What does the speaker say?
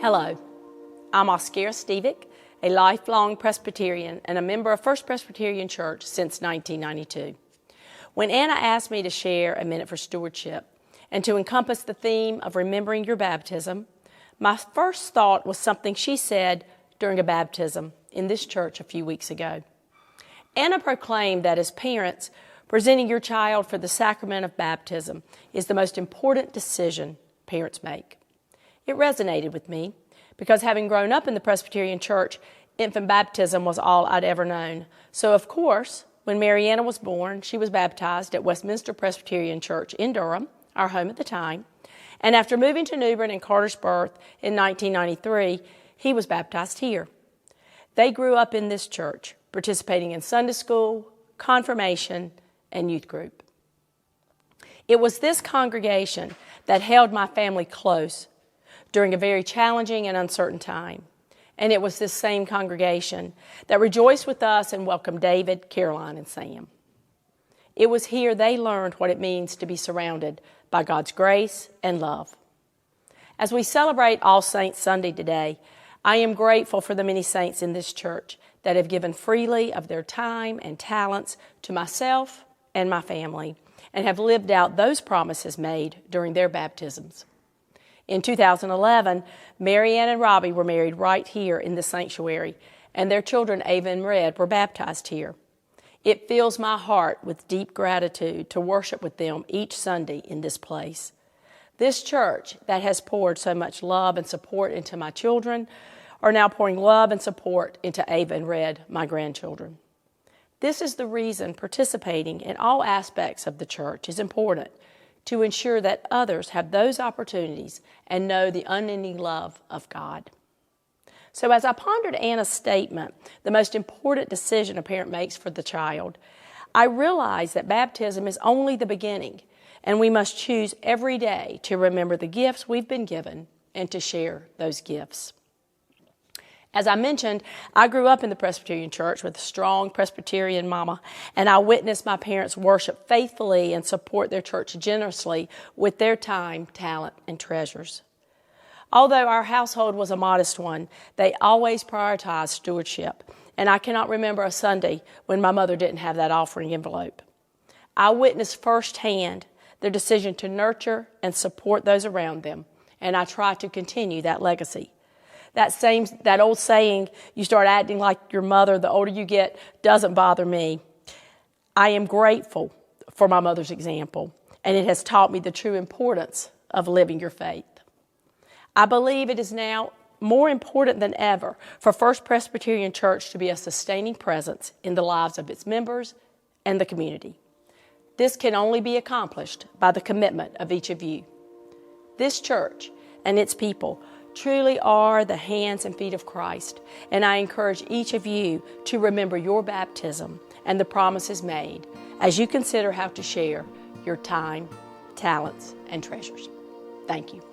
Hello, I'm Oscara Stevick, a lifelong Presbyterian and a member of First Presbyterian Church since 1992. When Anna asked me to share a minute for stewardship and to encompass the theme of remembering your baptism, my first thought was something she said during a baptism in this church a few weeks ago. Anna proclaimed that as parents, presenting your child for the sacrament of baptism is the most important decision parents make. It resonated with me because having grown up in the Presbyterian Church, infant baptism was all I'd ever known. So, of course, when Mariana was born, she was baptized at Westminster Presbyterian Church in Durham, our home at the time. And after moving to New Bern and Carter's birth in 1993, he was baptized here. They grew up in this church, participating in Sunday school, confirmation, and youth group. It was this congregation that held my family close during a very challenging and uncertain time. And it was this same congregation that rejoiced with us and welcomed David, Caroline, and Sam. It was here they learned what it means to be surrounded by God's grace and love. As we celebrate All Saints Sunday today, I am grateful for the many saints in this church that have given freely of their time and talents to myself and my family and have lived out those promises made during their baptisms. In 2011, Marianne and Robbie were married right here in the sanctuary, and their children, Ava and Red, were baptized here. It fills my heart with deep gratitude to worship with them each Sunday in this place. This church that has poured so much love and support into my children are now pouring love and support into Ava and Red, my grandchildren. This is the reason participating in all aspects of the church is important, to ensure that others have those opportunities and know the unending love of God. So as I pondered Anna's statement, the most important decision a parent makes for the child, I realized that baptism is only the beginning, and we must choose every day to remember the gifts we've been given and to share those gifts. As I mentioned, I grew up in the Presbyterian Church with a strong Presbyterian mama, and I witnessed my parents worship faithfully and support their church generously with their time, talent, and treasures. Although our household was a modest one, they always prioritized stewardship, and I cannot remember a Sunday when my mother didn't have that offering envelope. I witnessed firsthand their decision to nurture and support those around them, and I try to continue that legacy. That old saying, you start acting like your mother, the older you get, doesn't bother me. I am grateful for my mother's example, and it has taught me the true importance of living your faith. I believe it is now more important than ever for First Presbyterian Church to be a sustaining presence in the lives of its members and the community. This can only be accomplished by the commitment of each of you. This church and its people truly are the hands and feet of Christ, and I encourage each of you to remember your baptism and the promises made as you consider how to share your time, talents, and treasures. Thank you.